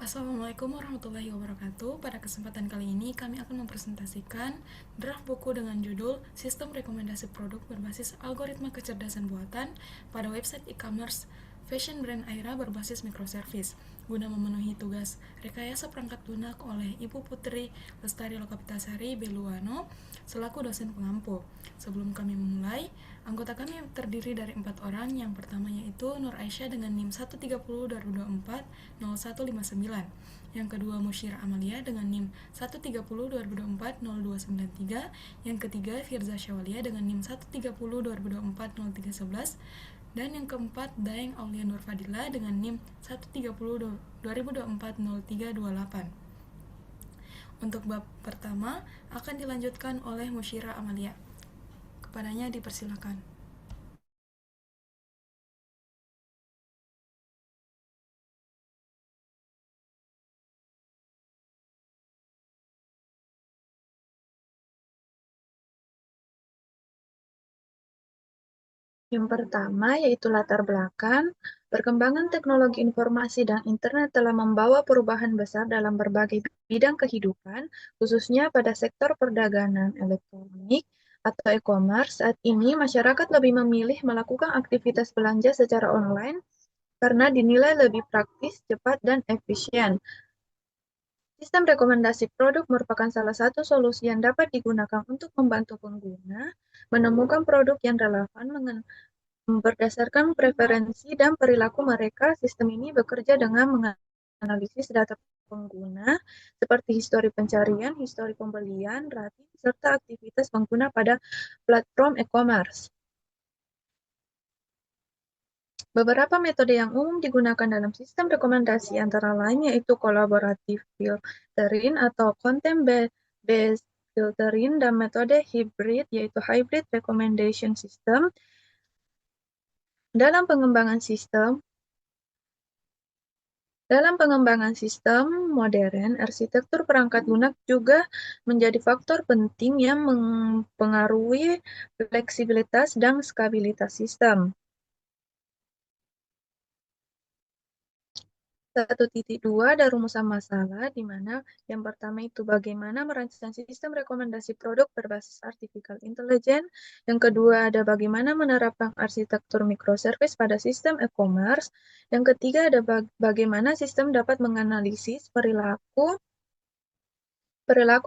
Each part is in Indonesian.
Assalamualaikum warahmatullahi wabarakatuh. Pada kesempatan kali ini kami akan mempresentasikan draft buku dengan judul Sistem Rekomendasi Produk Berbasis Algoritma Kecerdasan Buatan pada website e-commerce fashion brand Aira berbasis microservice guna memenuhi tugas rekayasa perangkat lunak oleh Ibu Putri Lestari Lokapitasari Beluano selaku dosen pengampu. Sebelum kami memulai, anggota kami terdiri dari 4 orang. Yang pertama yaitu Nur Aisyah dengan NIM 130-2024-0159. Yang kedua Musyira Amalia dengan NIM 130-2024-0293. Yang ketiga Firza Syawalia dengan NIM 130-2024-0311. Dan yang keempat Daeng Aulia Nur Fadila dengan NIM 130-2024-0328. Untuk bab pertama akan dilanjutkan oleh Musyira Amalia. Kepadanya dipersilakan. Yang pertama yaitu latar belakang. Perkembangan teknologi informasi dan internet telah membawa perubahan besar dalam berbagai bidang kehidupan, khususnya pada sektor perdagangan elektronik atau e-commerce. Saat ini, masyarakat lebih memilih melakukan aktivitas belanja secara online karena dinilai lebih praktis, cepat, dan efisien. Sistem rekomendasi produk merupakan salah satu solusi yang dapat digunakan untuk membantu pengguna menemukan produk yang relevan berdasarkan preferensi dan perilaku mereka. Sistem ini bekerja dengan menganalisis data pengguna seperti histori pencarian, histori pembelian, rating, serta aktivitas pengguna pada platform e-commerce. Beberapa metode yang umum digunakan dalam sistem rekomendasi antara lain yaitu collaborative filtering atau content-based filtering dan metode hybrid yaitu hybrid recommendation system. Dalam pengembangan sistem modern, arsitektur perangkat lunak juga menjadi faktor penting yang mempengaruhi fleksibilitas dan skabilitas sistem. 1.2 ada rumusan masalah, di mana yang pertama itu bagaimana merancang sistem rekomendasi produk berbasis artificial intelligence. Yang kedua ada bagaimana menerapkan arsitektur microservice pada sistem e-commerce. Yang ketiga ada bagaimana sistem dapat menganalisis perilaku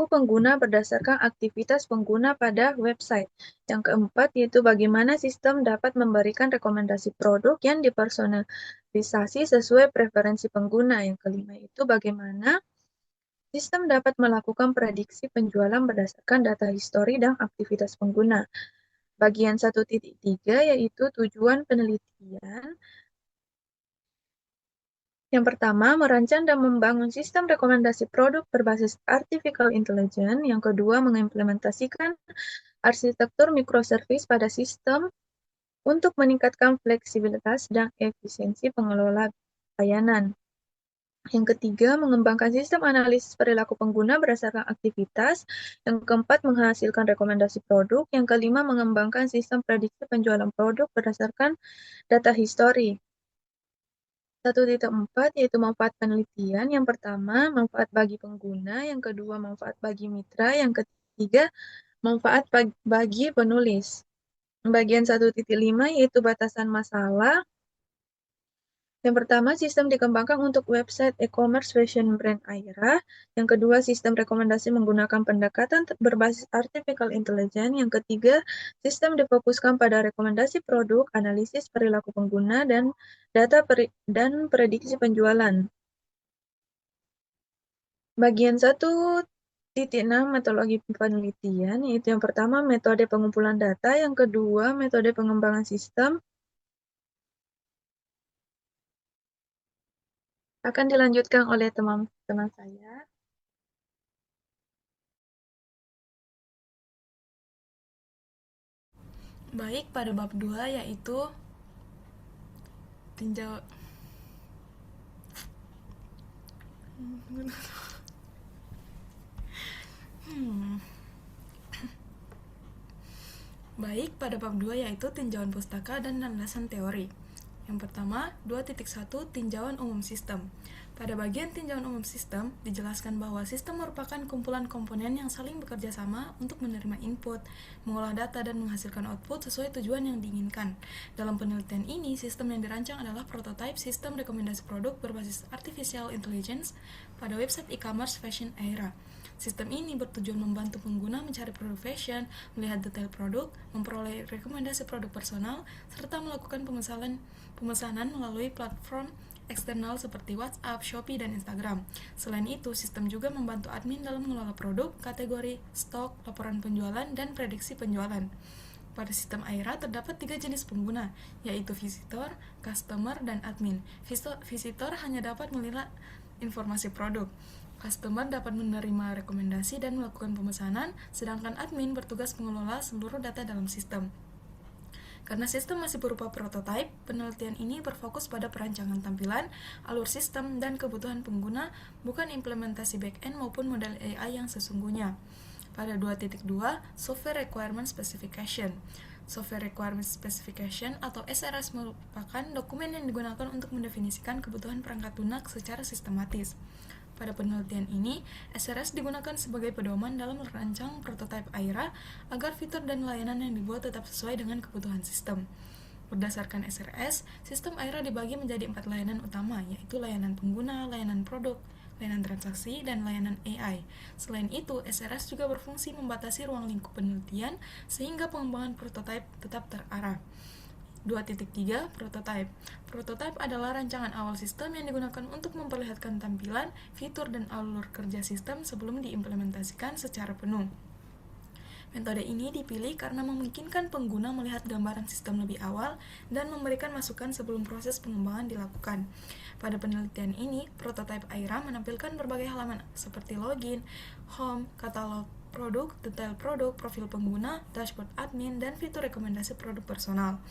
pengguna berdasarkan aktivitas pengguna pada website. Yang keempat yaitu bagaimana sistem dapat memberikan rekomendasi produk yang dipersonalisasi sesuai preferensi pengguna. Yang kelima itu bagaimana sistem dapat melakukan prediksi penjualan berdasarkan data histori dan aktivitas pengguna. Bagian 1.3 yaitu tujuan penelitian. Yang pertama, merancang dan membangun sistem rekomendasi produk berbasis artificial intelligence. Yang kedua, mengimplementasikan arsitektur microservice pada sistem untuk meningkatkan fleksibilitas dan efisiensi pengelola layanan. Yang ketiga, mengembangkan sistem analisis perilaku pengguna berdasarkan aktivitas. Yang keempat, menghasilkan rekomendasi produk. Yang kelima, mengembangkan sistem prediksi penjualan produk berdasarkan data histori. 1.4 yaitu manfaat penelitian. Yang pertama, manfaat bagi pengguna. Yang kedua, manfaat bagi mitra. Yang ketiga, manfaat bagi penulis. Bagian 1.5 yaitu batasan masalah. Yang pertama, sistem dikembangkan untuk website e-commerce fashion brand Aira. Yang kedua, sistem rekomendasi menggunakan pendekatan berbasis artificial intelligence. Yang ketiga, sistem difokuskan pada rekomendasi produk, analisis perilaku pengguna, dan data dan prediksi penjualan. Bagian 1.6 metodologi penelitian, yaitu yang pertama metode pengumpulan data, yang kedua metode pengembangan sistem. Akan dilanjutkan oleh teman-teman saya. Baik, pada bab 2 yaitu tinjau Baik, pada bab 2 yaitu tinjauan pustaka dan landasan teori. Yang pertama, 2.1 tinjauan umum sistem. Pada bagian tinjauan umum sistem, dijelaskan bahwa sistem merupakan kumpulan komponen yang saling bekerja sama untuk menerima input, mengolah data, dan menghasilkan output sesuai tujuan yang diinginkan. Dalam penelitian ini, sistem yang dirancang adalah prototipe sistem rekomendasi produk berbasis artificial intelligence pada website e-commerce Fashion Aira. Sistem ini bertujuan membantu pengguna mencari produk fashion, melihat detail produk, memperoleh rekomendasi produk personal, serta melakukan pemesanan melalui platform eksternal seperti WhatsApp, Shopee, dan Instagram. Selain itu, sistem juga membantu admin dalam mengelola produk, kategori, stok, laporan penjualan, dan prediksi penjualan. Pada sistem Aira terdapat 3 jenis pengguna, yaitu visitor, customer, dan admin. Visitor hanya dapat melihat informasi produk. Customer dapat menerima rekomendasi dan melakukan pemesanan, sedangkan admin bertugas mengelola seluruh data dalam sistem. Karena sistem masih berupa prototipe, penelitian ini berfokus pada perancangan tampilan, alur sistem, dan kebutuhan pengguna, bukan implementasi back-end maupun model AI yang sesungguhnya. Pada 2.2, Software Requirement Specification. Software Requirement Specification atau SRS merupakan dokumen yang digunakan untuk mendefinisikan kebutuhan perangkat lunak secara sistematis. Pada penelitian ini, SRS digunakan sebagai pedoman dalam merancang prototipe Aira agar fitur dan layanan yang dibuat tetap sesuai dengan kebutuhan sistem. Berdasarkan SRS, sistem Aira dibagi menjadi 4 layanan utama, yaitu layanan pengguna, layanan produk, layanan transaksi, dan layanan AI. Selain itu, SRS juga berfungsi membatasi ruang lingkup penelitian sehingga pengembangan prototipe tetap terarah. 2.3 Prototype. Prototype adalah rancangan awal sistem yang digunakan untuk memperlihatkan tampilan, fitur, dan alur kerja sistem sebelum diimplementasikan secara penuh. Metode ini dipilih karena memungkinkan pengguna melihat gambaran sistem lebih awal dan memberikan masukan sebelum proses pengembangan dilakukan. Pada penelitian ini, prototipe Aira menampilkan berbagai halaman seperti login, home, katalog produk, detail produk, profil pengguna, dashboard admin, dan fitur rekomendasi produk personal.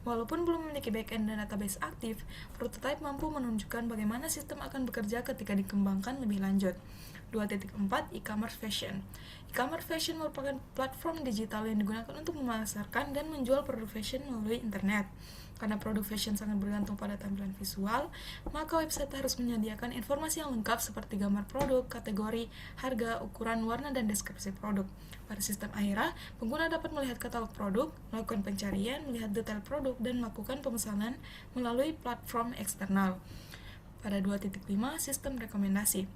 Walaupun belum memiliki backend dan database aktif, prototipe mampu menunjukkan bagaimana sistem akan bekerja ketika dikembangkan lebih lanjut. 2.4 E-commerce Fashion. E-commerce Fashion merupakan platform digital yang digunakan untuk memasarkan dan menjual produk fashion melalui internet. Karena produk fashion sangat bergantung pada tampilan visual, maka website harus menyediakan informasi yang lengkap seperti gambar produk, kategori, harga, ukuran, warna, dan deskripsi produk. Pada sistem Aira, pengguna dapat melihat katalog produk, melakukan pencarian, melihat detail produk, dan melakukan pemesanan melalui platform eksternal. Pada 2.5 Sistem Rekomendasi.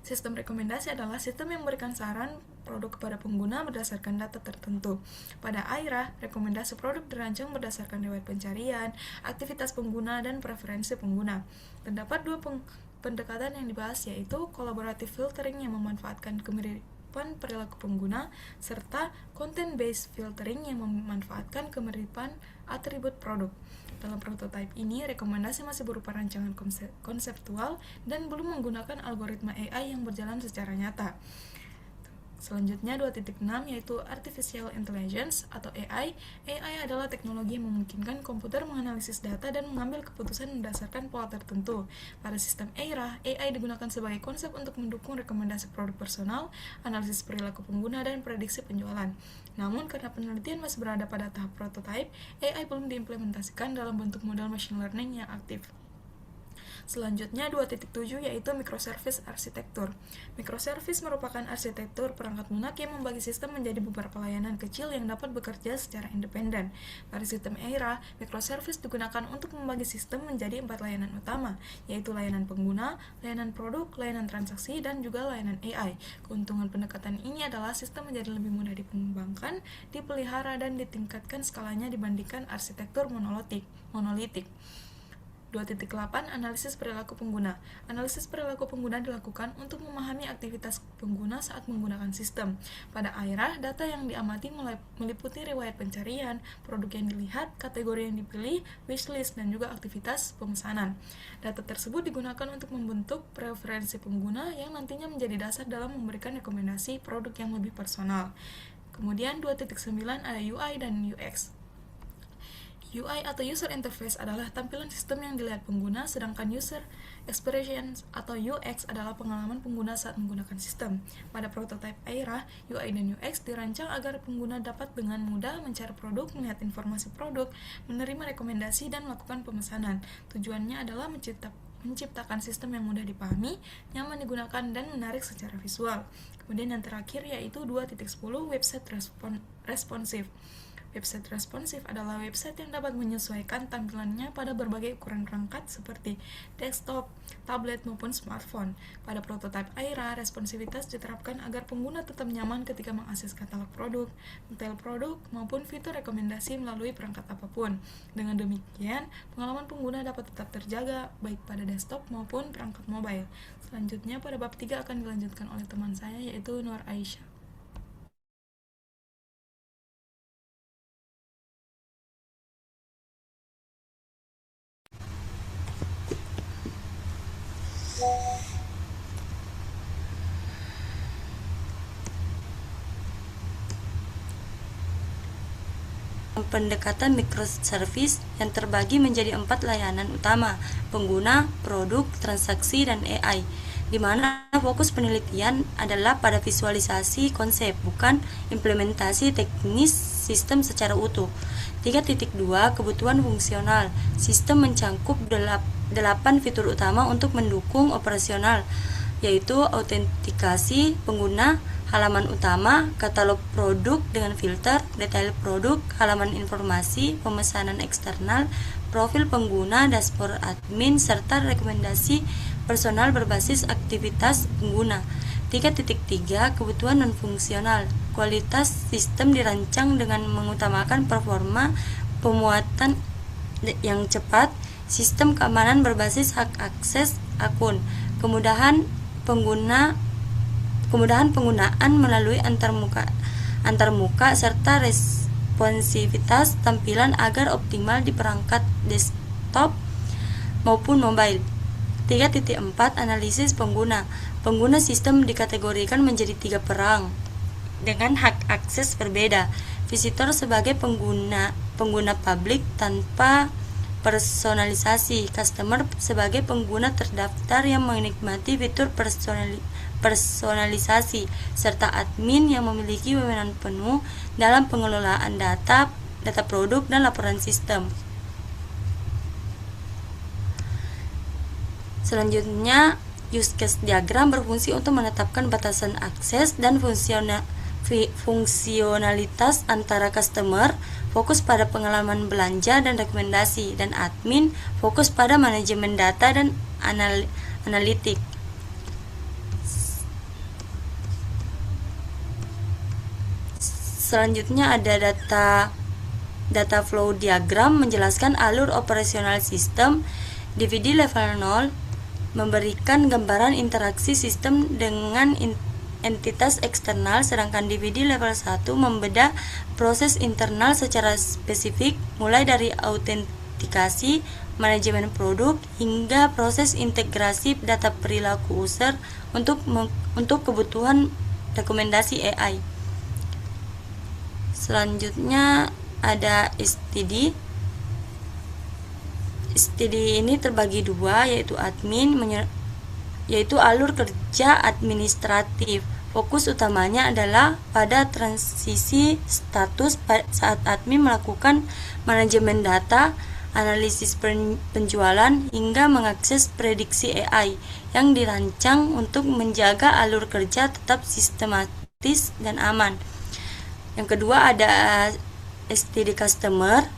Sistem rekomendasi adalah sistem yang memberikan saran produk kepada pengguna berdasarkan data tertentu. Pada Aira, rekomendasi produk dirancang berdasarkan riwayat pencarian, aktivitas pengguna, dan preferensi pengguna. Terdapat dua pendekatan yang dibahas, yaitu collaborative filtering yang memanfaatkan kemiripan perilaku pengguna, serta content-based filtering yang memanfaatkan kemiripan atribut produk. Dalam prototipe ini, rekomendasi masih berupa rancangan konseptual dan belum menggunakan algoritma AI yang berjalan secara nyata. Selanjutnya 2.6 yaitu Artificial Intelligence atau AI. AI adalah teknologi yang memungkinkan komputer menganalisis data dan mengambil keputusan berdasarkan pola tertentu. Pada sistem Aira, AI digunakan sebagai konsep untuk mendukung rekomendasi produk personal, analisis perilaku pengguna, dan prediksi penjualan. Namun, karena penelitian masih berada pada tahap prototipe, AI belum diimplementasikan dalam bentuk model machine learning yang aktif. Selanjutnya 2.7 yaitu Microservice Architecture. Microservice merupakan arsitektur perangkat lunak yang membagi sistem menjadi beberapa layanan kecil yang dapat bekerja secara independen. Pada sistem Aira, microservice digunakan untuk membagi sistem menjadi 4 layanan utama, yaitu layanan pengguna, layanan produk, layanan transaksi, dan juga layanan AI. Keuntungan pendekatan ini adalah sistem menjadi lebih mudah dikembangkan, dipelihara, dan ditingkatkan skalanya dibandingkan arsitektur monolitik. 2.8 Analisis perilaku pengguna. Analisis perilaku pengguna dilakukan untuk memahami aktivitas pengguna saat menggunakan sistem. Pada Aira, data yang diamati meliputi riwayat pencarian, produk yang dilihat, kategori yang dipilih, wishlist, dan juga aktivitas pemesanan. Data tersebut digunakan untuk membentuk preferensi pengguna yang nantinya menjadi dasar dalam memberikan rekomendasi produk yang lebih personal. Kemudian 2.9 ada UI dan UX. UI atau User Interface adalah tampilan sistem yang dilihat pengguna, sedangkan User Experience atau UX adalah pengalaman pengguna saat menggunakan sistem. Pada prototipe Aira, UI dan UX dirancang agar pengguna dapat dengan mudah mencari produk, melihat informasi produk, menerima rekomendasi, dan melakukan pemesanan. Tujuannya adalah menciptakan sistem yang mudah dipahami, nyaman digunakan, dan menarik secara visual. Kemudian yang terakhir yaitu 2.10 website responsif. Website responsif adalah website yang dapat menyesuaikan tampilannya pada berbagai ukuran perangkat seperti desktop, tablet, maupun smartphone. Pada prototipe Aira, responsivitas diterapkan agar pengguna tetap nyaman ketika mengakses katalog produk, detail produk, maupun fitur rekomendasi melalui perangkat apapun. Dengan demikian, pengalaman pengguna dapat tetap terjaga baik pada desktop maupun perangkat mobile. Selanjutnya, pada bab 3 akan dilanjutkan oleh teman saya yaitu Nur Aisyah. Pendekatan microservice yang terbagi menjadi 4 layanan utama: pengguna, produk, transaksi, dan AI, di mana fokus penelitian adalah pada visualisasi konsep, bukan implementasi teknis sistem secara utuh. 3.2 Kebutuhan fungsional. Sistem mencangkup 8 fitur utama untuk mendukung operasional, yaitu autentikasi pengguna, halaman utama, katalog produk dengan filter, detail produk, halaman informasi, pemesanan eksternal, profil pengguna, dashboard admin, serta rekomendasi personal berbasis aktivitas pengguna. 3.3 Kebutuhan non-fungsional. Kualitas sistem dirancang dengan mengutamakan performa, pemuatan yang cepat, sistem keamanan berbasis hak akses akun, kemudahan penggunaan melalui antarmuka serta responsivitas tampilan agar optimal di perangkat desktop maupun mobile. 3.4 Analisis pengguna. Pengguna sistem dikategorikan menjadi 3 perang dengan hak akses berbeda. Visitor sebagai pengguna publik tanpa personalisasi, customer sebagai pengguna terdaftar yang menikmati fitur personalisasi, serta admin yang memiliki wewenang penuh dalam pengelolaan data produk dan laporan sistem. Selanjutnya, use case diagram berfungsi untuk menetapkan batasan akses dan fungsionalitas antara customer, fokus pada pengalaman belanja dan rekomendasi, dan admin, fokus pada manajemen data dan analitik. Selanjutnya ada data flow diagram menjelaskan alur operasional sistem. DVD level 0 memberikan gambaran interaksi sistem dengan entitas eksternal, sedangkan DVD level 1 membedah proses internal secara spesifik, mulai dari autentikasi, manajemen produk, hingga proses integrasi data perilaku user untuk kebutuhan rekomendasi AI. Selanjutnya ada STD. STD ini terbagi 2, yaitu admin, yaitu alur kerja administratif. Fokus utamanya adalah pada transisi status saat admin melakukan manajemen data, analisis penjualan, hingga mengakses prediksi AI yang dirancang untuk menjaga alur kerja tetap sistematis dan aman. Yang kedua ada STD customer,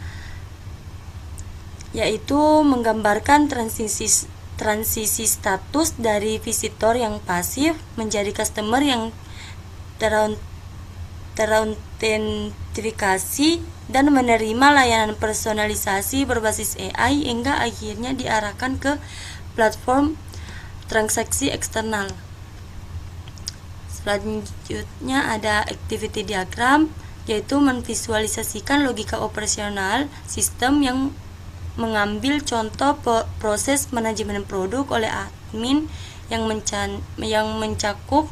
yaitu menggambarkan transisi status dari visitor yang pasif menjadi customer yang terautentikasi dan menerima layanan personalisasi berbasis AI hingga akhirnya diarahkan ke platform transaksi eksternal. Selanjutnya ada activity diagram, yaitu memvisualisasikan logika operasional sistem yang mengambil contoh proses manajemen produk oleh admin yang mencakup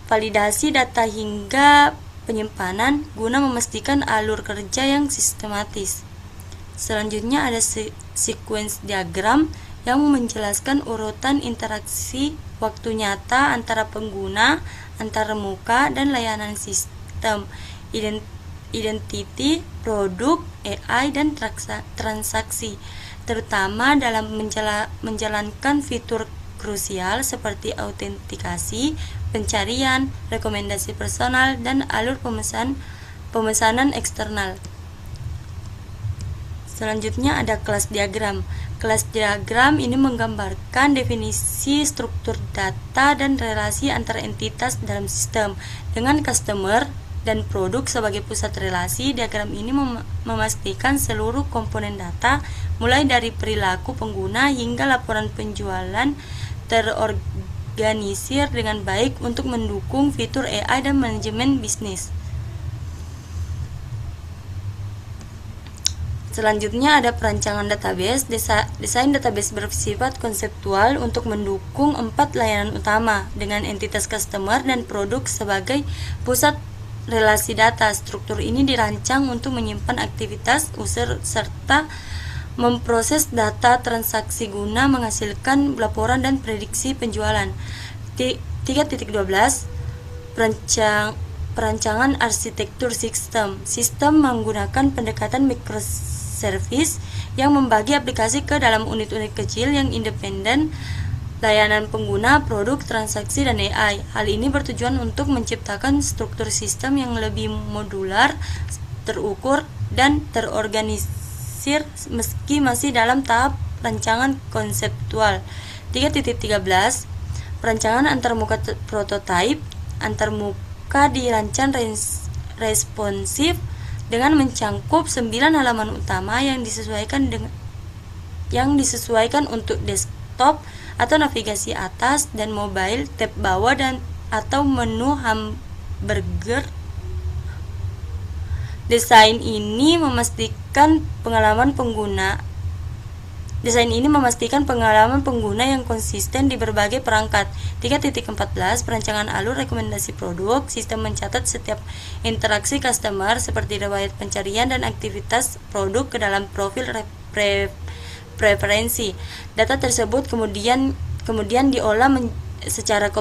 validasi data hingga penyimpanan guna memastikan alur kerja yang sistematis. Selanjutnya ada sequence diagram yang menjelaskan urutan interaksi waktu nyata antara pengguna, antar muka, dan layanan sistem, identity, produk, AI, dan transaksi, terutama dalam menjalankan fitur krusial seperti autentikasi, pencarian, rekomendasi personal, dan alur pemesanan eksternal. Selanjutnya ada kelas diagram. Kelas diagram ini menggambarkan definisi struktur data dan relasi antar entitas dalam sistem. Dengan customer dan produk sebagai pusat relasi, diagram ini memastikan seluruh komponen data, mulai dari perilaku pengguna hingga laporan penjualan, terorganisir dengan baik untuk mendukung fitur AI dan manajemen bisnis. Selanjutnya ada perancangan database. Desain database bersifat konseptual untuk mendukung 4 layanan utama dengan entitas customer dan produk sebagai pusat relasi data. Struktur ini dirancang untuk menyimpan aktivitas user serta memproses data transaksi guna menghasilkan laporan dan prediksi penjualan. 3.12 Perancangan arsitektur sistem. Sistem menggunakan pendekatan microservice yang membagi aplikasi ke dalam unit-unit kecil yang independen, layanan pengguna, produk, transaksi, dan AI. Hal ini bertujuan untuk menciptakan struktur sistem yang lebih modular, terukur, dan terorganisir meski masih dalam tahap rancangan konseptual. 3.13 Perancangan antarmuka prototype. Antarmuka dirancang responsif dengan mencangkup 9 halaman utama yang disesuaikan untuk desktop atau navigasi atas dan mobile, tab bawah atau menu hamburger. Desain ini memastikan pengalaman pengguna yang konsisten di berbagai perangkat. 3.14 Perancangan alur rekomendasi produk. Sistem mencatat setiap interaksi customer seperti riwayat pencarian dan aktivitas produk ke dalam profil preferensi. Data tersebut kemudian diolah secara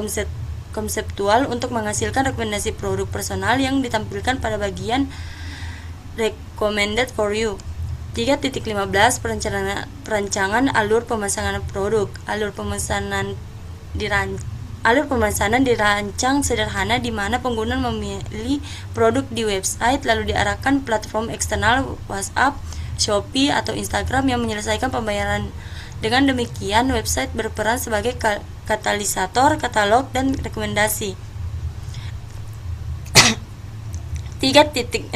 konseptual untuk menghasilkan rekomendasi produk personal yang ditampilkan pada bagian recommended for you. 3.15 Perancangan alur pemasanan produk. Alur pemesanan dirancang sederhana di mana pengguna memilih produk di website lalu diarahkan platform eksternal WhatsApp, Shopee, atau Instagram yang menyelesaikan pembayaran. Dengan demikian, website berperan sebagai katalisator katalog dan rekomendasi. 3.16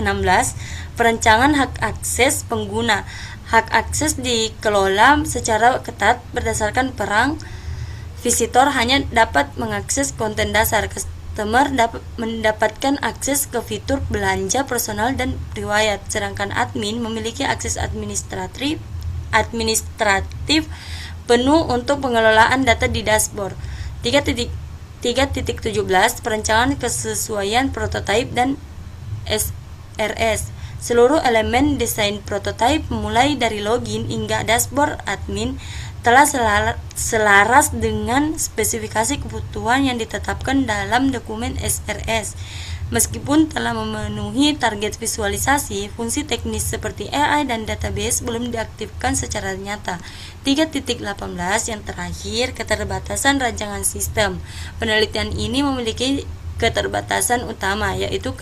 Perancangan hak akses pengguna. Hak akses dikelola secara ketat berdasarkan perang. Visitor hanya dapat mengakses konten dasar. Customer dapat mendapatkan akses ke fitur belanja personal dan riwayat, sedangkan admin memiliki akses administratif penuh untuk pengelolaan data di dashboard. 3.17 Perancangan kesesuaian prototipe dan SRS. Seluruh elemen desain prototipe mulai dari login hingga dashboard admin telah selaras dengan spesifikasi kebutuhan yang ditetapkan dalam dokumen SRS. Meskipun telah memenuhi target visualisasi, fungsi teknis seperti AI dan database belum diaktifkan secara nyata. 3.18 Yang terakhir, keterbatasan rancangan sistem. Penelitian ini memiliki keterbatasan utama, yaitu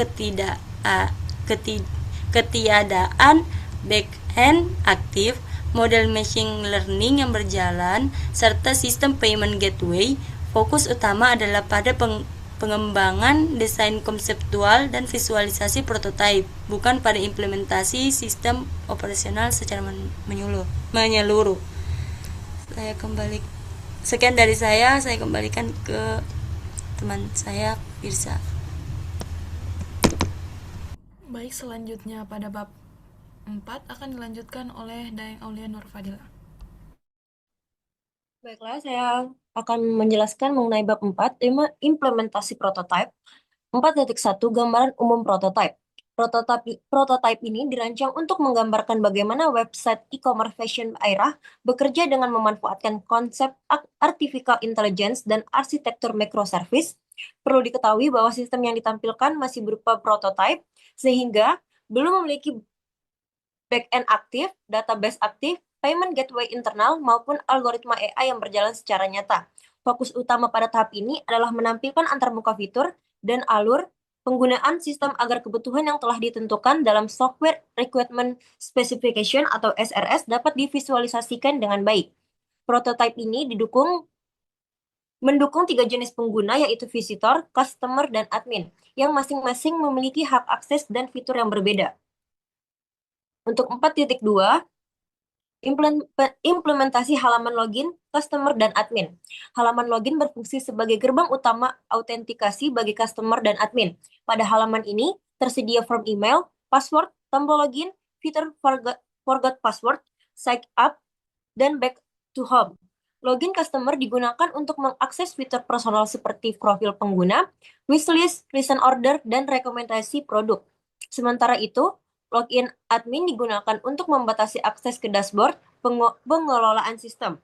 ketiadaan back-end aktif, model machine learning yang berjalan, serta sistem payment gateway. Fokus utama adalah pada pengembangan desain konseptual dan visualisasi prototipe, bukan pada implementasi sistem operasional secara menyeluruh. Sekian dari saya kembalikan ke teman saya, Firsa. Baik, selanjutnya pada bab 4 akan dilanjutkan oleh Daeng Aulia Nurfadila. Baiklah, saya akan menjelaskan mengenai bab 4, tema implementasi prototipe. 4.1 Gambaran umum prototipe. Prototipe ini dirancang untuk menggambarkan bagaimana website e-commerce fashion Aira bekerja dengan memanfaatkan konsep artificial intelligence dan arsitektur microservice. Perlu diketahui bahwa sistem yang ditampilkan masih berupa prototipe, sehingga belum memiliki back-end aktif, database aktif, payment gateway internal, maupun algoritma AI yang berjalan secara nyata. Fokus utama pada tahap ini adalah menampilkan antarmuka fitur dan alur penggunaan sistem agar kebutuhan yang telah ditentukan dalam Software Requirement Specification atau SRS dapat divisualisasikan dengan baik. Prototipe ini mendukung 3 jenis pengguna, yaitu visitor, customer, dan admin, yang masing-masing memiliki hak akses dan fitur yang berbeda. Untuk 4.2, implementasi halaman login, customer, dan admin. Halaman login berfungsi sebagai gerbang utama autentikasi bagi customer dan admin. Pada halaman ini, tersedia form email, password, tombol login, fitur forgot password, sign up, dan back to home. Login customer digunakan untuk mengakses fitur personal seperti profil pengguna, wishlist, recent order, dan rekomendasi produk. Sementara itu, login admin digunakan untuk membatasi akses ke dashboard pengelolaan sistem.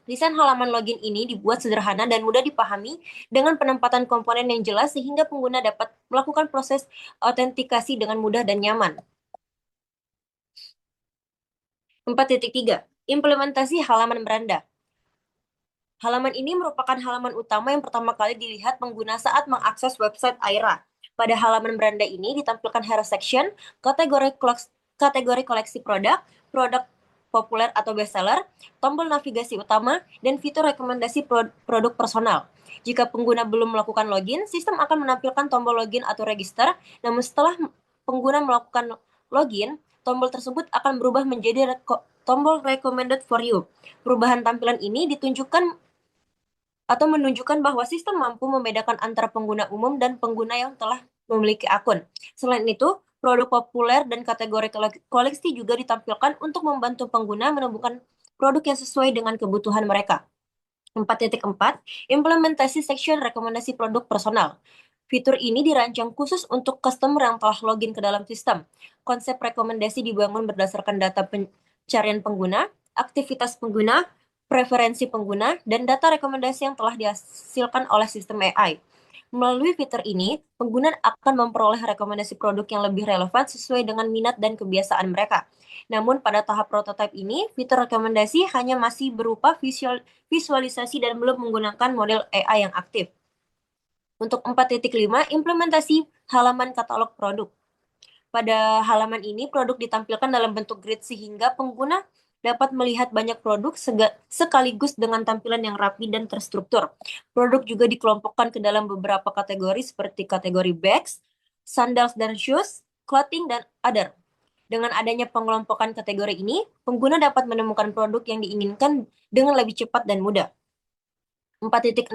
Desain halaman login ini dibuat sederhana dan mudah dipahami dengan penempatan komponen yang jelas sehingga pengguna dapat melakukan proses autentikasi dengan mudah dan nyaman. 4.3, implementasi halaman beranda. Halaman ini merupakan halaman utama yang pertama kali dilihat pengguna saat mengakses website Aira. Pada halaman beranda ini ditampilkan hero section, kategori koleksi produk, produk populer atau bestseller, tombol navigasi utama, dan fitur rekomendasi produk personal. Jika pengguna belum melakukan login, sistem akan menampilkan tombol login atau register, namun setelah pengguna melakukan login, tombol tersebut akan berubah menjadi tombol recommended for you. Perubahan tampilan ini menunjukkan bahwa sistem mampu membedakan antara pengguna umum dan pengguna yang telah memiliki akun. Selain itu, produk populer dan kategori koleksi juga ditampilkan untuk membantu pengguna menemukan produk yang sesuai dengan kebutuhan mereka. 4.4, implementasi section rekomendasi produk personal. Fitur ini dirancang khusus untuk customer yang telah login ke dalam sistem. Konsep rekomendasi dibangun berdasarkan data pencarian pengguna, aktivitas pengguna, preferensi pengguna, dan data rekomendasi yang telah dihasilkan oleh sistem AI. Melalui fitur ini, pengguna akan memperoleh rekomendasi produk yang lebih relevan sesuai dengan minat dan kebiasaan mereka. Namun pada tahap prototipe ini, fitur rekomendasi hanya masih berupa visualisasi dan belum menggunakan model AI yang aktif. Untuk 4.5, implementasi halaman katalog produk. Pada halaman ini, produk ditampilkan dalam bentuk grid sehingga pengguna dapat melihat banyak produk sekaligus dengan tampilan yang rapi dan terstruktur. Produk juga dikelompokkan ke dalam beberapa kategori seperti kategori bags, sandals dan shoes, clothing, dan other. Dengan adanya pengelompokan kategori ini, pengguna dapat menemukan produk yang diinginkan dengan lebih cepat dan mudah. 4.6,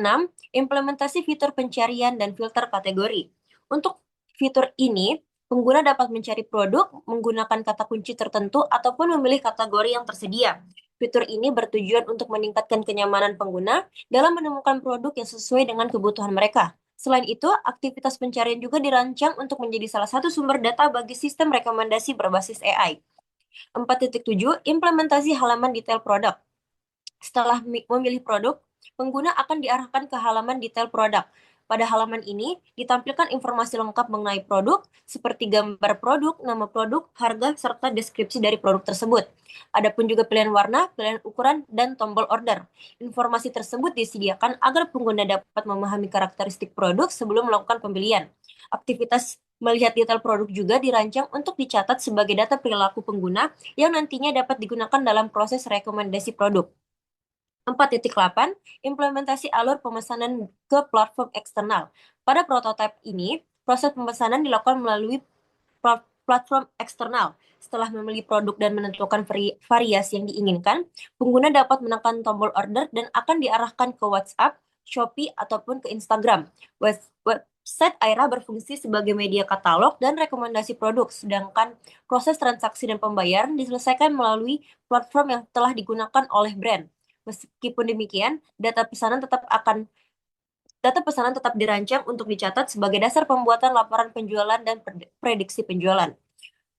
implementasi fitur pencarian dan filter kategori. Untuk fitur ini, pengguna dapat mencari produk menggunakan kata kunci tertentu ataupun memilih kategori yang tersedia. Fitur ini bertujuan untuk meningkatkan kenyamanan pengguna dalam menemukan produk yang sesuai dengan kebutuhan mereka. Selain itu, aktivitas pencarian juga dirancang untuk menjadi salah satu sumber data bagi sistem rekomendasi berbasis AI. 4.7, implementasi halaman detail produk. Setelah memilih produk, pengguna akan diarahkan ke halaman detail produk. Pada halaman ini, ditampilkan informasi lengkap mengenai produk, seperti gambar produk, nama produk, harga, serta deskripsi dari produk tersebut. Adapun juga pilihan warna, pilihan ukuran, dan tombol order. Informasi tersebut disediakan agar pengguna dapat memahami karakteristik produk sebelum melakukan pembelian. Aktivitas melihat detail produk juga dirancang untuk dicatat sebagai data perilaku pengguna yang nantinya dapat digunakan dalam proses rekomendasi produk. 4.8, implementasi alur pemesanan ke platform eksternal. Pada prototipe ini, proses pemesanan dilakukan melalui platform eksternal. Setelah memilih produk dan menentukan variasi yang diinginkan, pengguna dapat menekan tombol order dan akan diarahkan ke WhatsApp, Shopee, ataupun ke Instagram. Website Aira berfungsi sebagai media katalog dan rekomendasi produk, sedangkan proses transaksi dan pembayaran diselesaikan melalui platform yang telah digunakan oleh brand. Meskipun demikian, data pesanan tetap akan Data pesanan tetap dirancang untuk dicatat sebagai dasar pembuatan laporan penjualan dan prediksi penjualan.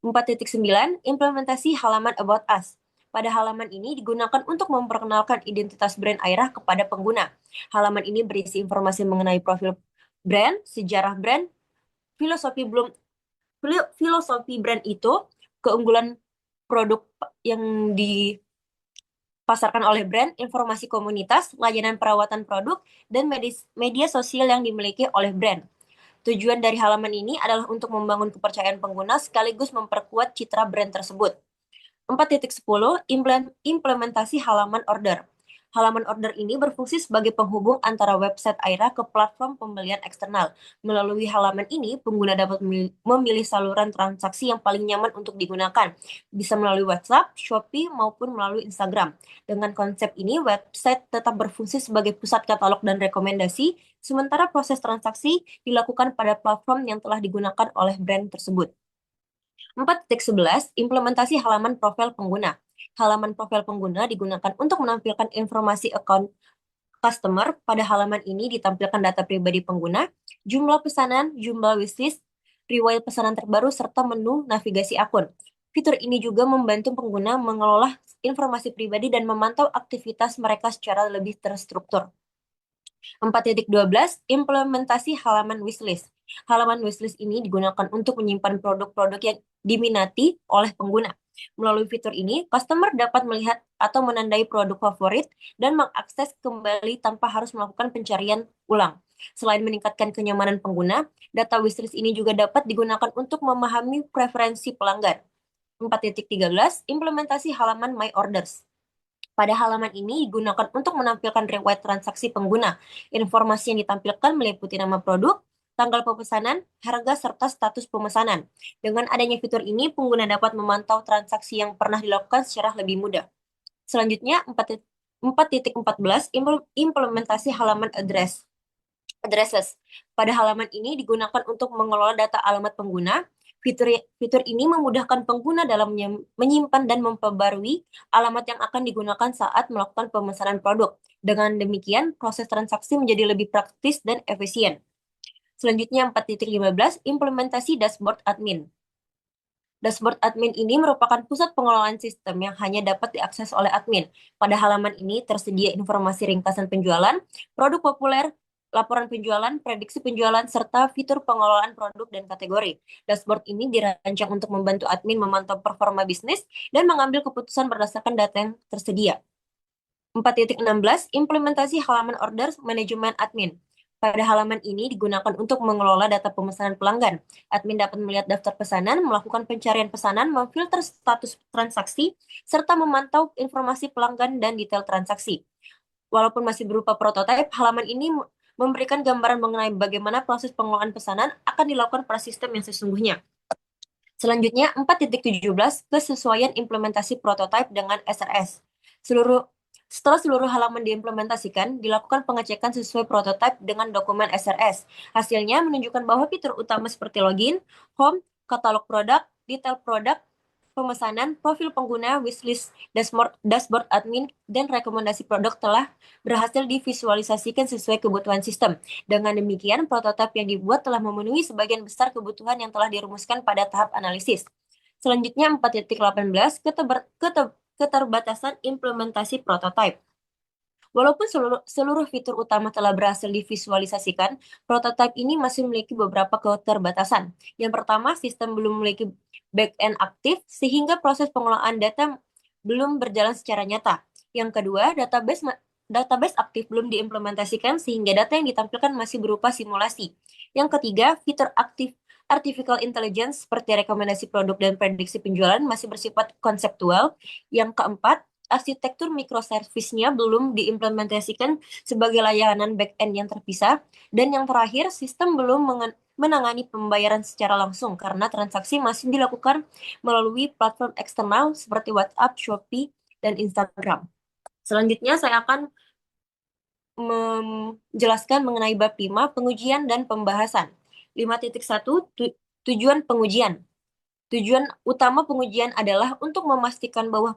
4.9 Implementasi halaman About Us. Pada halaman ini digunakan untuk memperkenalkan identitas brand Airah kepada pengguna. Halaman ini berisi informasi mengenai profil brand, sejarah brand, filosofi brand itu, keunggulan produk yang dipasarkan oleh brand, informasi komunitas, layanan perawatan produk, dan media sosial yang dimiliki oleh brand. Tujuan dari halaman ini adalah untuk membangun kepercayaan pengguna sekaligus memperkuat citra brand tersebut. 4.10 Implementasi halaman order. Halaman order ini berfungsi sebagai penghubung antara website Aira ke platform pembelian eksternal. Melalui halaman ini, pengguna dapat memilih saluran transaksi yang paling nyaman untuk digunakan. Bisa melalui WhatsApp, Shopee, maupun melalui Instagram. Dengan konsep ini, website tetap berfungsi sebagai pusat katalog dan rekomendasi, sementara proses transaksi dilakukan pada platform yang telah digunakan oleh brand tersebut. 4.11 Implementasi halaman profil pengguna. Halaman profil pengguna digunakan untuk menampilkan informasi account customer. Pada halaman ini ditampilkan data pribadi pengguna, jumlah pesanan, jumlah wishlist, riwayat pesanan terbaru, serta menu navigasi akun. Fitur ini juga membantu pengguna mengelola informasi pribadi dan memantau aktivitas mereka secara lebih terstruktur. 4.12 Implementasi halaman wishlist. Halaman wishlist ini digunakan untuk menyimpan produk-produk yang diminati oleh pengguna. Melalui fitur ini, customer dapat melihat atau menandai produk favorit dan mengakses kembali tanpa harus melakukan pencarian ulang. Selain meningkatkan kenyamanan pengguna, data wishlist ini juga dapat digunakan untuk memahami preferensi pelanggan. 4.13 Implementasi halaman My Orders. Pada halaman ini digunakan untuk menampilkan riwayat transaksi pengguna. Informasi yang ditampilkan meliputi nama produk, tanggal pemesanan, harga, serta status pemesanan. Dengan adanya fitur ini, pengguna dapat memantau transaksi yang pernah dilakukan secara lebih mudah. Selanjutnya, 4.14 Implementasi halaman addresses. Pada halaman ini digunakan untuk mengelola data alamat pengguna. Fitur ini memudahkan pengguna dalam menyimpan dan memperbarui alamat yang akan digunakan saat melakukan pemesanan produk. Dengan demikian, proses transaksi menjadi lebih praktis dan efisien. Selanjutnya 4.15 Implementasi dashboard admin. Dashboard admin ini merupakan pusat pengelolaan sistem yang hanya dapat diakses oleh admin. Pada halaman ini tersedia informasi ringkasan penjualan, produk populer, laporan penjualan, prediksi penjualan, serta fitur pengelolaan produk dan kategori. Dashboard ini dirancang untuk membantu admin memantau performa bisnis dan mengambil keputusan berdasarkan data yang tersedia. 4.16 Implementasi halaman order manajemen admin. Pada halaman ini digunakan untuk mengelola data pemesanan pelanggan. Admin dapat melihat daftar pesanan, melakukan pencarian pesanan, memfilter status transaksi, serta memantau informasi pelanggan dan detail transaksi. Walaupun masih berupa prototipe, halaman ini memberikan gambaran mengenai bagaimana proses pengelolaan pesanan akan dilakukan pada sistem yang sesungguhnya. Selanjutnya, 4.17 Kesesuaian implementasi prototipe dengan SRS. Setelah seluruh halaman diimplementasikan, dilakukan pengecekan sesuai prototipe dengan dokumen SRS. Hasilnya menunjukkan bahwa fitur utama seperti login, home, katalog produk, detail produk, pemesanan, profil pengguna, wishlist, dashboard admin, dan rekomendasi produk telah berhasil divisualisasikan sesuai kebutuhan sistem. Dengan demikian, prototipe yang dibuat telah memenuhi sebagian besar kebutuhan yang telah dirumuskan pada tahap analisis. Selanjutnya 4.18 Keterbatasan implementasi prototipe. Walaupun seluruh fitur utama telah berhasil divisualisasikan, prototipe ini masih memiliki beberapa keterbatasan. Yang pertama, sistem belum memiliki back-end aktif, sehingga proses pengelolaan data belum berjalan secara nyata. Yang kedua, database aktif belum diimplementasikan, sehingga data yang ditampilkan masih berupa simulasi. Yang ketiga, fitur aktif artificial intelligence seperti rekomendasi produk dan prediksi penjualan masih bersifat konseptual. Yang keempat, arsitektur microservice-nya belum diimplementasikan sebagai layanan back-end yang terpisah. Dan yang terakhir, sistem belum menangani pembayaran secara langsung karena transaksi masih dilakukan melalui platform eksternal seperti WhatsApp, Shopee, dan Instagram. Selanjutnya saya akan menjelaskan mengenai bab 5, pengujian dan pembahasan. 5.1 Tujuan pengujian. Tujuan utama pengujian adalah untuk memastikan bahwa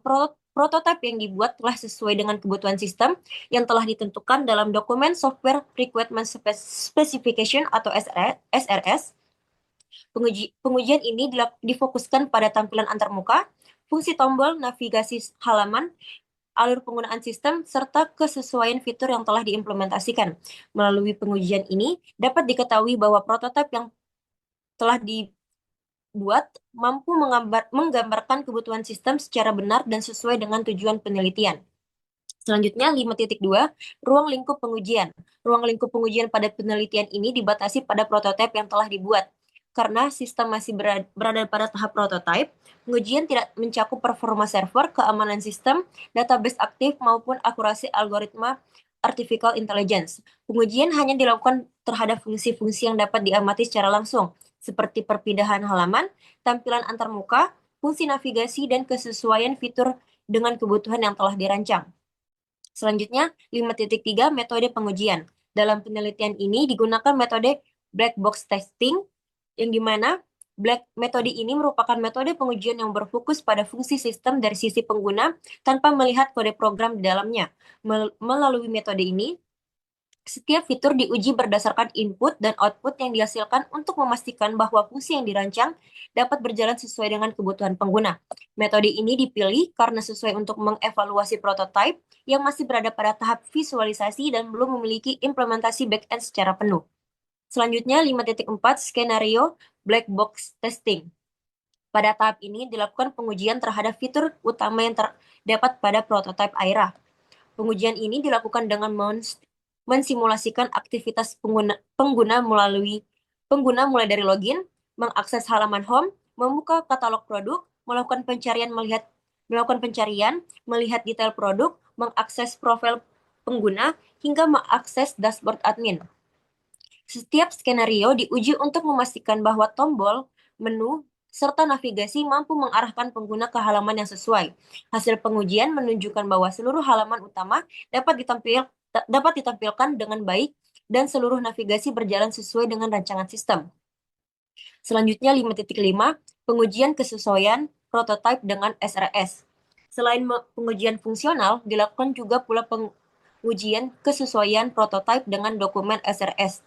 prototipe yang dibuat telah sesuai dengan kebutuhan sistem yang telah ditentukan dalam dokumen Software Requirement Specification atau SRS. Pengujian ini difokuskan pada tampilan antarmuka, fungsi tombol, navigasi halaman, alur penggunaan sistem, serta kesesuaian fitur yang telah diimplementasikan. Melalui pengujian ini, dapat diketahui bahwa prototipe yang telah dibuat mampu menggambarkan kebutuhan sistem secara benar dan sesuai dengan tujuan penelitian. Selanjutnya, 5.2, ruang lingkup pengujian. Ruang lingkup pengujian pada penelitian ini dibatasi pada prototipe yang telah dibuat. Karena sistem masih berada pada tahap prototipe, pengujian tidak mencakup performa server, keamanan sistem, database aktif, maupun akurasi algoritma artificial intelligence. Pengujian hanya dilakukan terhadap fungsi-fungsi yang dapat diamati secara langsung, seperti perpindahan halaman, tampilan antarmuka, fungsi navigasi, dan kesesuaian fitur dengan kebutuhan yang telah dirancang. Selanjutnya, 5.3, metode pengujian. Dalam penelitian ini digunakan metode black box testing, yang dimana metode ini merupakan metode pengujian yang berfokus pada fungsi sistem dari sisi pengguna tanpa melihat kode program di dalamnya. Melalui metode ini, setiap fitur diuji berdasarkan input dan output yang dihasilkan untuk memastikan bahwa fungsi yang dirancang dapat berjalan sesuai dengan kebutuhan pengguna. Metode ini dipilih karena sesuai untuk mengevaluasi prototipe yang masih berada pada tahap visualisasi dan belum memiliki implementasi back-end secara penuh. Selanjutnya, 5.4, skenario black box testing. Pada tahap ini dilakukan pengujian terhadap fitur utama yang terdapat pada prototipe Aira. Pengujian ini dilakukan dengan mensimulasikan aktivitas pengguna mulai dari login, mengakses halaman home, membuka katalog produk, melakukan pencarian, melihat detail produk, mengakses profil pengguna, hingga mengakses dashboard admin. Setiap skenario diuji untuk memastikan bahwa tombol, menu, serta navigasi mampu mengarahkan pengguna ke halaman yang sesuai. Hasil pengujian menunjukkan bahwa seluruh halaman utama dapat ditampilkan dengan baik dan seluruh navigasi berjalan sesuai dengan rancangan sistem. Selanjutnya 5.5, pengujian kesesuaian prototipe dengan SRS. Selain pengujian fungsional, dilakukan juga pula pengujian kesesuaian prototipe dengan dokumen SRS.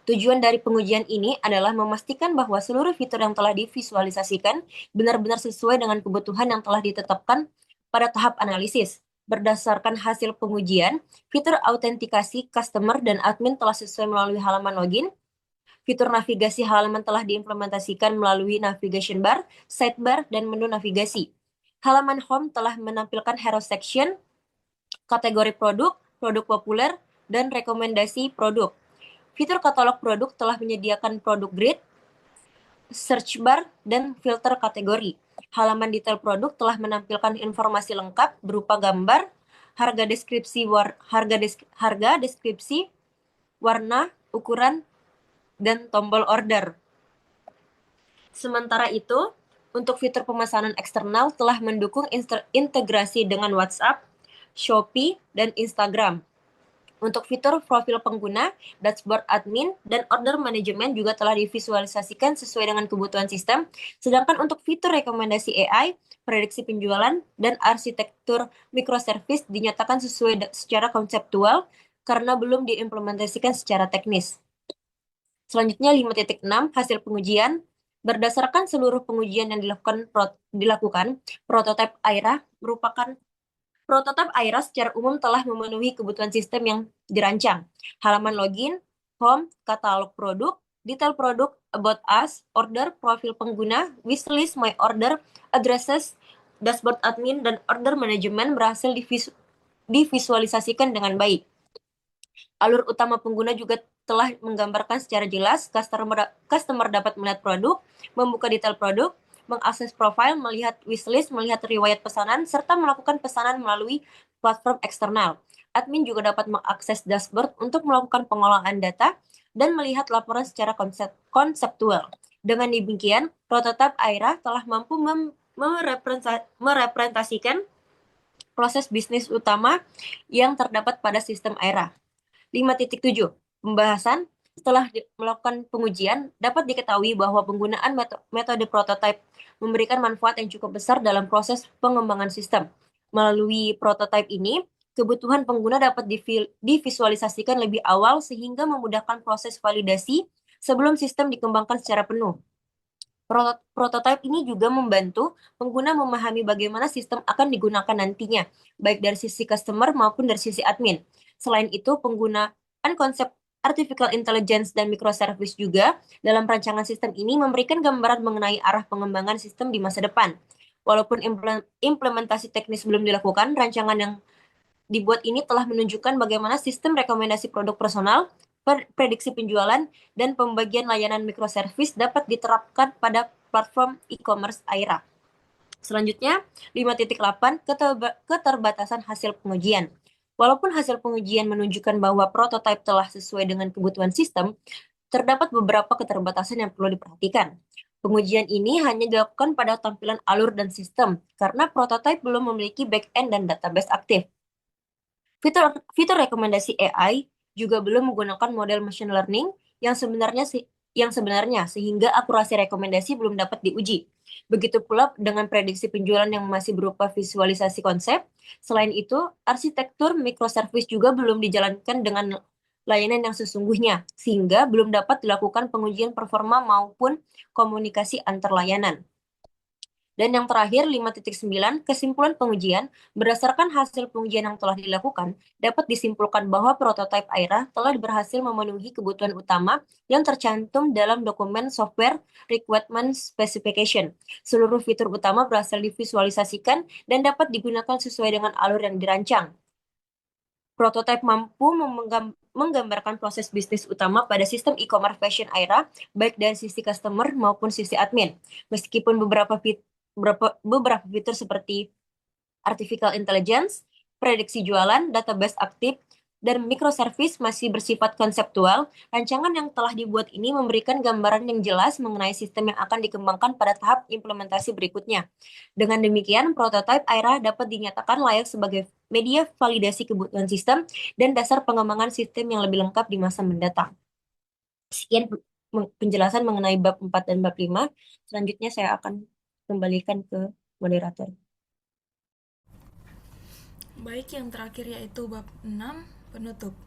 Tujuan dari pengujian ini adalah memastikan bahwa seluruh fitur yang telah divisualisasikan benar-benar sesuai dengan kebutuhan yang telah ditetapkan pada tahap analisis. Berdasarkan hasil pengujian, fitur autentikasi customer dan admin telah sesuai melalui halaman login. Fitur navigasi halaman telah diimplementasikan melalui navigation bar, sidebar, dan menu navigasi. Halaman home telah menampilkan hero section, kategori produk, produk populer, dan rekomendasi produk. Fitur katalog produk telah menyediakan produk grid, search bar, dan filter kategori. Halaman detail produk telah menampilkan informasi lengkap berupa gambar, harga deskripsi, warna, ukuran, dan tombol order. Sementara itu, untuk fitur pemesanan eksternal telah mendukung integrasi dengan WhatsApp, Shopee, dan Instagram. Untuk fitur profil pengguna, dashboard admin, dan order management juga telah divisualisasikan sesuai dengan kebutuhan sistem. Sedangkan untuk fitur rekomendasi AI, prediksi penjualan, dan arsitektur microservice dinyatakan sesuai secara konseptual karena belum diimplementasikan secara teknis. Selanjutnya 5.6, hasil pengujian. Berdasarkan seluruh pengujian yang dilakukan, prototipe Aira secara umum telah memenuhi kebutuhan sistem yang dirancang. Halaman login, home, katalog produk, detail produk, about us, order, profil pengguna, wishlist, my order, addresses, dashboard admin, dan order management berhasil divisualisasikan dengan baik. Alur utama pengguna juga telah menggambarkan secara jelas, customer dapat melihat produk, membuka detail produk, mengakses profil, melihat wishlist, melihat riwayat pesanan, serta melakukan pesanan melalui platform eksternal. Admin juga dapat mengakses dashboard untuk melakukan pengolahan data dan melihat laporan secara konseptual. Dengan demikian, prototipe Aira telah mampu merepresentasikan proses bisnis utama yang terdapat pada sistem Aira. 5.7, pembahasan Setelah melakukan pengujian, dapat diketahui bahwa penggunaan metode prototype memberikan manfaat yang cukup besar dalam proses pengembangan sistem. Melalui prototype ini, kebutuhan pengguna dapat divisualisasikan lebih awal sehingga memudahkan proses validasi sebelum sistem dikembangkan secara penuh. Prototype ini juga membantu pengguna memahami bagaimana sistem akan digunakan nantinya, baik dari sisi customer maupun dari sisi admin. Selain itu, penggunaan konsep artificial intelligence dan microservice juga dalam rancangan sistem ini memberikan gambaran mengenai arah pengembangan sistem di masa depan. Walaupun implementasi teknis belum dilakukan, rancangan yang dibuat ini telah menunjukkan bagaimana sistem rekomendasi produk personal, prediksi penjualan, dan pembagian layanan microservice dapat diterapkan pada platform e-commerce Aira. Selanjutnya, 5.8 keterbatasan hasil pengujian. Walaupun hasil pengujian menunjukkan bahwa prototipe telah sesuai dengan kebutuhan sistem, terdapat beberapa keterbatasan yang perlu diperhatikan. Pengujian ini hanya dilakukan pada tampilan alur dan sistem, karena prototipe belum memiliki back-end dan database aktif. Fitur rekomendasi AI juga belum menggunakan model machine learning yang sebenarnya sehingga akurasi rekomendasi belum dapat diuji. Begitu pula dengan prediksi penjualan yang masih berupa visualisasi konsep. Selain itu, arsitektur microservice juga belum dijalankan dengan layanan yang sesungguhnya, sehingga belum dapat dilakukan pengujian performa maupun komunikasi antar layanan. Dan yang terakhir, 5.9, kesimpulan pengujian. Berdasarkan hasil pengujian yang telah dilakukan, dapat disimpulkan bahwa prototipe Aira telah berhasil memenuhi kebutuhan utama yang tercantum dalam dokumen software requirement specification. Seluruh fitur utama berhasil divisualisasikan dan dapat digunakan sesuai dengan alur yang dirancang. Prototipe mampu menggambarkan proses bisnis utama pada sistem e-commerce fashion Aira, baik dari sisi customer maupun sisi admin. Meskipun beberapa fitur seperti artificial intelligence, prediksi jualan, database aktif, dan microservice masih bersifat konseptual, rancangan yang telah dibuat ini memberikan gambaran yang jelas mengenai sistem yang akan dikembangkan pada tahap implementasi berikutnya. Dengan demikian, prototipe Aira dapat dinyatakan layak sebagai media validasi kebutuhan sistem dan dasar pengembangan sistem yang lebih lengkap di masa mendatang. Sekian penjelasan mengenai bab 4 dan bab 5. Selanjutnya saya akan kembalikan ke moderator. Baik, yang terakhir yaitu bab 6, penutup.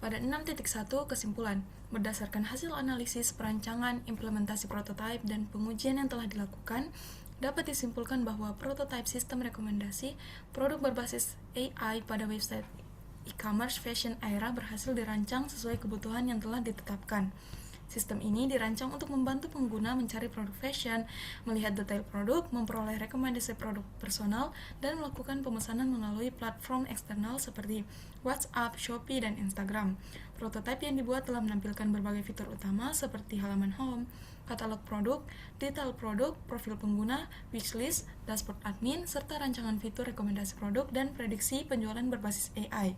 Pada 6.1, kesimpulan. Berdasarkan hasil analisis perancangan, implementasi prototipe, dan pengujian yang telah dilakukan, dapat disimpulkan bahwa prototipe sistem rekomendasi produk berbasis AI pada website e-commerce fashion Aira berhasil dirancang sesuai kebutuhan yang telah ditetapkan. Sistem ini dirancang untuk membantu pengguna mencari produk fashion, melihat detail produk, memperoleh rekomendasi produk personal, dan melakukan pemesanan melalui platform eksternal seperti WhatsApp, Shopee, dan Instagram. Prototipe yang dibuat telah menampilkan berbagai fitur utama seperti halaman home, katalog produk, detail produk, profil pengguna, wishlist, dashboard admin, serta rancangan fitur rekomendasi produk dan prediksi penjualan berbasis AI.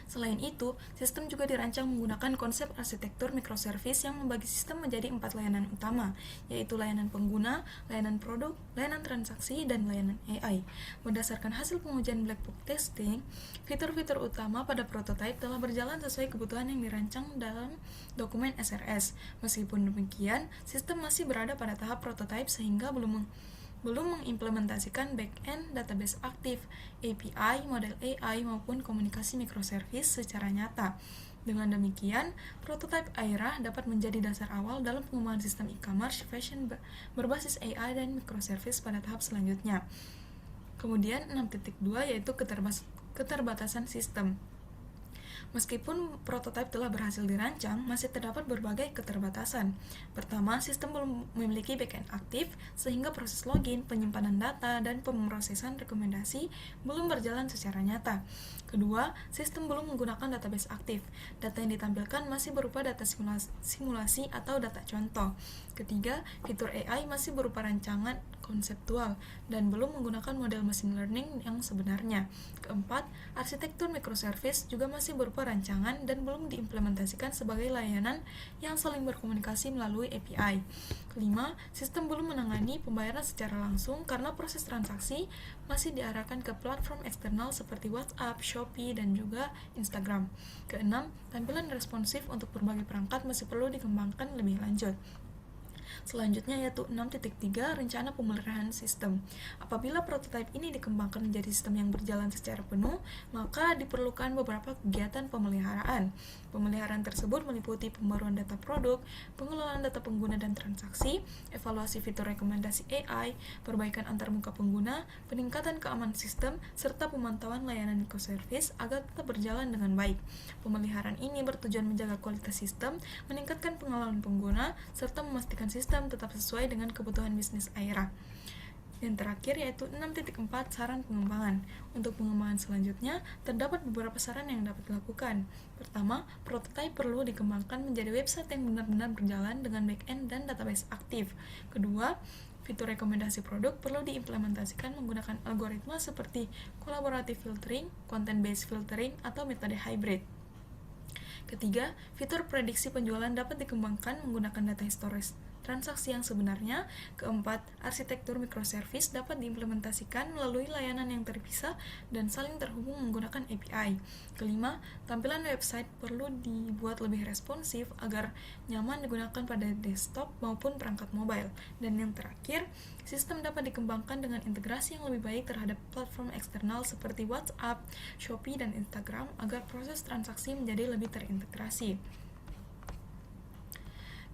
Selain itu, sistem juga dirancang menggunakan konsep arsitektur microservice yang membagi sistem menjadi 4 layanan utama, yaitu layanan pengguna, layanan produk, layanan transaksi, dan layanan AI. Berdasarkan hasil pengujian black box testing, fitur-fitur utama pada prototipe telah berjalan sesuai kebutuhan yang dirancang dalam dokumen SRS. Meskipun demikian, sistem masih berada pada tahap prototipe sehingga belum mengimplementasikan back-end database aktif, API, model AI, maupun komunikasi microservice secara nyata. Dengan demikian, prototipe Aira dapat menjadi dasar awal dalam pengembangan sistem e-commerce fashion berbasis AI dan microservice pada tahap selanjutnya. Kemudian 6.2 yaitu keterbatasan sistem. Meskipun prototipe telah berhasil dirancang, masih terdapat berbagai keterbatasan. Pertama, sistem belum memiliki backend aktif, sehingga proses login, penyimpanan data, dan pemrosesan rekomendasi belum berjalan secara nyata. Kedua, sistem belum menggunakan database aktif. Data yang ditampilkan masih berupa data simulasi atau data contoh. Ketiga, fitur AI masih berupa rancangan konseptual dan belum menggunakan model machine learning yang sebenarnya. Keempat, arsitektur microservice juga masih berupa berupa rancangan dan belum diimplementasikan sebagai layanan yang saling berkomunikasi melalui API. Kelima, sistem belum menangani pembayaran secara langsung karena proses transaksi masih diarahkan ke platform eksternal seperti WhatsApp, Shopee, dan juga Instagram. Keenam, tampilan responsif untuk berbagai perangkat masih perlu dikembangkan lebih lanjut. Selanjutnya yaitu 6.3 rencana pemeliharaan sistem. Apabila prototipe ini dikembangkan menjadi sistem yang berjalan secara penuh, maka diperlukan beberapa kegiatan pemeliharaan. Pemeliharaan tersebut meliputi pembaruan data produk, pengelolaan data pengguna dan transaksi, evaluasi fitur rekomendasi AI, perbaikan antarmuka pengguna, peningkatan keamanan sistem, serta pemantauan layanan microservice agar tetap berjalan dengan baik. Pemeliharaan ini bertujuan menjaga kualitas sistem, meningkatkan pengalaman pengguna, serta memastikan sistem tetap sesuai dengan kebutuhan bisnis Aira. Yang terakhir yaitu 6.4 saran pengembangan. Untuk pengembangan selanjutnya, terdapat beberapa saran yang dapat dilakukan. Pertama, prototipe perlu dikembangkan menjadi website yang benar-benar berjalan dengan back-end dan database aktif. Kedua, fitur rekomendasi produk perlu diimplementasikan menggunakan algoritma seperti collaborative filtering, content-based filtering, atau metode hybrid. Ketiga, fitur prediksi penjualan dapat dikembangkan menggunakan data historis transaksi yang sebenarnya. Keempat, arsitektur microservice dapat diimplementasikan melalui layanan yang terpisah dan saling terhubung menggunakan API. Kelima, tampilan website perlu dibuat lebih responsif agar nyaman digunakan pada desktop maupun perangkat mobile. Dan yang terakhir, sistem dapat dikembangkan dengan integrasi yang lebih baik terhadap platform eksternal seperti WhatsApp, Shopee, dan Instagram agar proses transaksi menjadi lebih terintegrasi.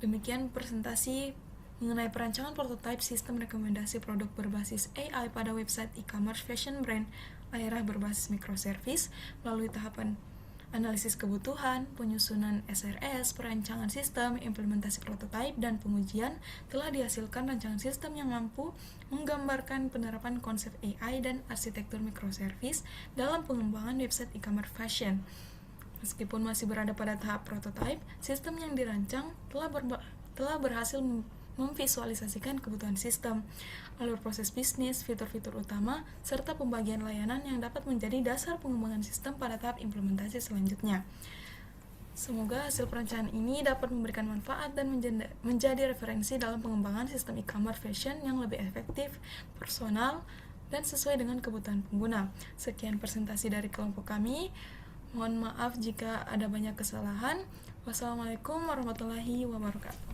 Demikian presentasi mengenai perancangan prototipe sistem rekomendasi produk berbasis AI pada website e-commerce fashion brand Aira berbasis microservice melalui tahapan analisis kebutuhan, penyusunan SRS, perancangan sistem, implementasi prototipe, dan pengujian. Telah dihasilkan rancangan sistem yang mampu menggambarkan penerapan konsep AI dan arsitektur microservice dalam pengembangan website e-commerce fashion. Meskipun masih berada pada tahap prototipe, sistem yang dirancang telah berhasil memvisualisasikan kebutuhan sistem, alur proses bisnis, fitur-fitur utama, serta pembagian layanan yang dapat menjadi dasar pengembangan sistem pada tahap implementasi selanjutnya. Semoga hasil perencanaan ini dapat memberikan manfaat dan menjadi referensi dalam pengembangan sistem e-commerce fashion yang lebih efektif, personal, dan sesuai dengan kebutuhan pengguna. Sekian presentasi dari kelompok kami. Mohon maaf jika ada banyak kesalahan. Wassalamualaikum warahmatullahi wabarakatuh.